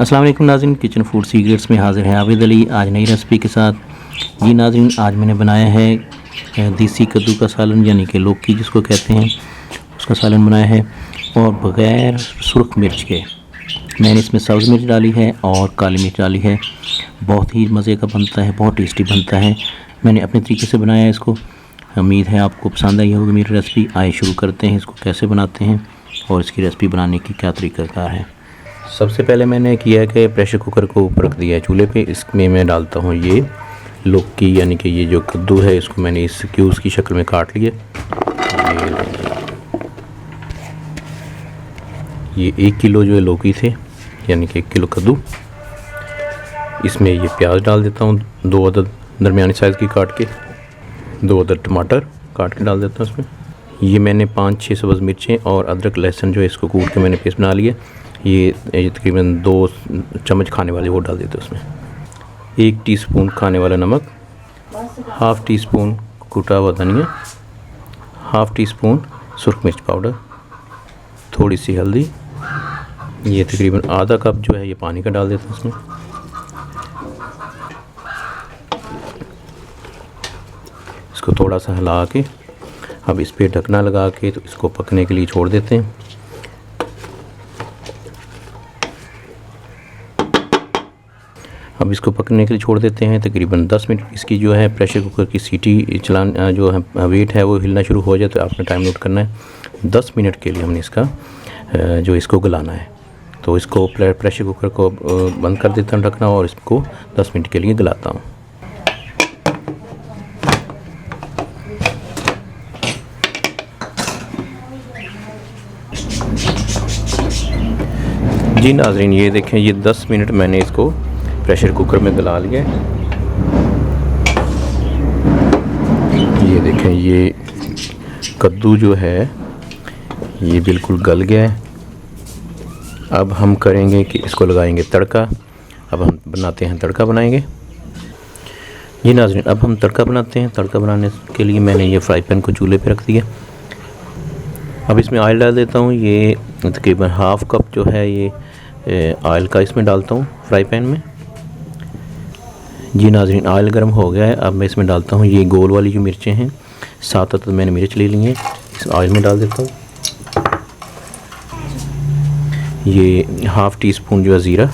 अस्सलाम वालेकुम नाज़रीन, किचन फूड सीक्रेट्स में हाज़िर है आबिद अली आज नई रेसिपी के साथ। जी नाज़रीन, आज मैंने बनाया है देसी कद्दू का सालन, यानी कि लौकी जिसको कहते हैं, उसका सालन बनाया है और बग़ैर सुर्ख मिर्च के। मैंने इसमें सब्ज़ मिर्च डाली है और काली मिर्च डाली है। बहुत ही मज़े का बनता है, बहुत टेस्टी बनता है। मैंने अपने तरीके से बनाया है इसको। उम्मीद है आपको पसंद आई होगी मेरी रेसिपी। आइए शुरू करते हैं, इसको कैसे बनाते हैं और इसकी रेसिपी बनाने की क्या तरीक़ाकार है। सबसे पहले मैंने किया कि प्रेशर कुकर को ऊपर रख दिया है चूल्हे पे। इसमें मैं डालता हूँ ये लौकी, यानी कि ये जो कद्दू है, इसको मैंने इस क्यूब्स की शक्ल में काट लिया। ये 1 किलो जो है लौकी थे, यानी कि 1 किलो कद्दू। इसमें ये प्याज डाल देता हूँ, 2 अदद दरमियानी साइज़ की काट के। 2 अदद टमाटर काट के डाल देता हूँ इसमें। ये मैंने 5-6 सब्ज़ मिर्चें और अदरक लहसुन जो है इसको कूट के मैंने पेस्ट बना लिया। ये तकरीबन 2 चम्मच खाने वाले वो डाल देते हैं उसमें। 1 टीस्पून खाने वाला नमक, हाफ़ टी स्पून कुटा हुआ धनिया, हाफ़ टी स्पून सुर्ख मिर्च पाउडर, थोड़ी सी हल्दी। ये तकरीबन आधा कप जो है ये पानी का डाल देते हैं उसमें। इसको थोड़ा सा हिला के अब इस पर ढकना लगा के तो इसको पकने के लिए छोड़ देते हैं। अब इसको पकने के लिए छोड़ देते हैं तकरीबन 10 मिनट। इसकी जो है प्रेशर कुकर की सीटी चलाना जो है वेट है वो हिलना शुरू हो जाए तो आपने टाइम नोट करना है। 10 मिनट के लिए हमने इसका जो इसको गलाना है। तो इसको प्रेशर कुकर को बंद कर देता हूँ ढकना और इसको 10 मिनट के लिए गलाता हूँ। जी नाज़रीन, ये देखें, ये 10 मिनट मैंने इसको प्रेशर कुकर में गला लिया। ये देखें, ये कद्दू जो है ये बिल्कुल गल गया है। अब हम करेंगे कि इसको लगाएंगे तड़का। अब हम बनाते हैं तड़का बनाएंगे। जी नाज़रीन, अब हम तड़का बनाते हैं। तड़का बनाने के लिए मैंने ये फ्राई पैन को चूल्हे पे रख दिया। अब इसमें ऑयल डाल देता हूँ। ये तकरीबन हाफ़ कप जो है ये ऑयल का इसमें डालता हूँ फ्राई पैन में। जी नाज़रीन, ऑयल गर्म हो गया है। अब मैं इसमें डालता हूँ ये गोल वाली जो मिर्चें हैं, 7 अदद मैंने मिर्च ले ली हैं, इस ऑयल में डाल देता हूँ। ये हाफ़ टी स्पून जो है ज़ीरा,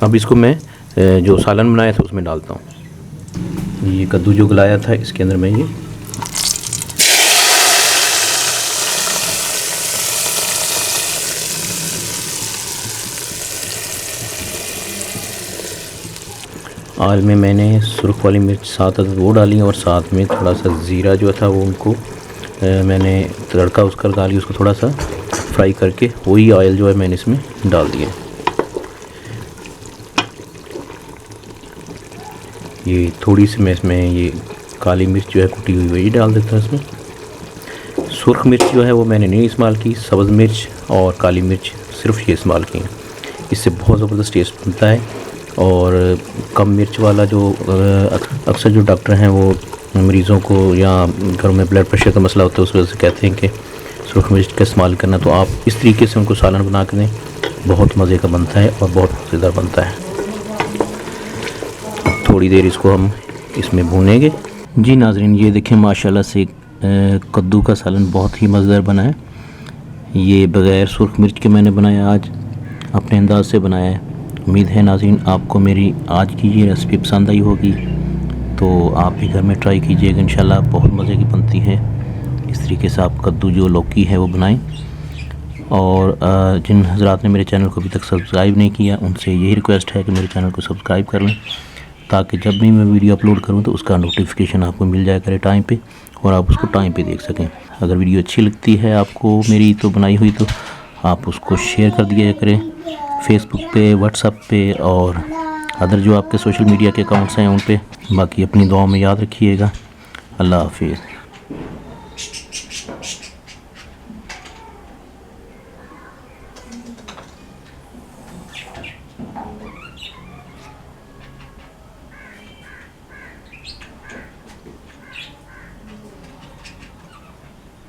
अब इसको मैं जो सालन बनाया था उसमें डालता हूँ। ये कद्दू जो गलाया था इसके अंदर मैं ये ऑयल में मैंने सुर्ख वाली मिर्च 7 अदद वो डाली और साथ में थोड़ा सा ज़ीरा जो था वो उनको मैंने तड़का उसका लगा लिया। उसको थोड़ा सा फ्राई करके वही ऑयल जो है मैंने इसमें डाल दिया। ये थोड़ी सी मैं इसमें ये काली मिर्च जो है कुटी हुई वही डाल देता हूँ इसमें। सुर्ख मिर्च जो है वो मैंने नहीं इस्तेमाल की, सब्ज़ मिर्च और काली मिर्च सिर्फ ये इस्तेमाल की। इससे बहुत ज़बरदस्त टेस्ट बनता है। और कम मिर्च वाला जो अक्सर जो डॉक्टर हैं वो मरीज़ों को या घरों में ब्लड प्रेशर का मसला होता है उस वजह से कहते हैं कि सुर्ख मिर्च का इस्तेमाल करना। तो आप इस तरीके से उनको सालन बना के दें, बहुत मज़े का बनता है और बहुत मज़ेदार बनता है। थोड़ी देर इसको हम इसमें भूनेंगे। जी नाज़रीन, ये देखें माशाल्लाह से कद्दू का सालन बहुत ही मज़ेदार बना है। ये बग़ैर सुर्ख मिर्च के मैंने बनाया, आज अपने अंदाज से बनाया है। उम्मीद है नाज़रीन आपको मेरी आज की ये रेसिपी पसंद आई होगी, तो आप भी घर में ट्राई कीजिएगा, इंशाल्लाह बहुत मज़े की बनती है। इस तरीके से आप कद्दू जो लौकी है वो बनाएं। और जिन हज़रात ने मेरे चैनल को अभी तक सब्सक्राइब नहीं किया उनसे यही रिक्वेस्ट है कि मेरे चैनल को सब्सक्राइब कर लें, ताकि जब भी मैं वीडियो अपलोड करूं तो उसका नोटिफिकेशन आपको मिल जाया करे टाइम पे और आप उसको टाइम पे देख सकें। अगर वीडियो अच्छी लगती है आपको मेरी तो बनाई हुई, तो आप उसको शेयर कर दिया करें फेसबुक पे, व्हाट्सएप पे और अदर जो आपके सोशल मीडिया के अकाउंट्स हैं उन पे। बाकी अपनी दुआओं में याद रखिएगा। अल्लाह हाफिज़।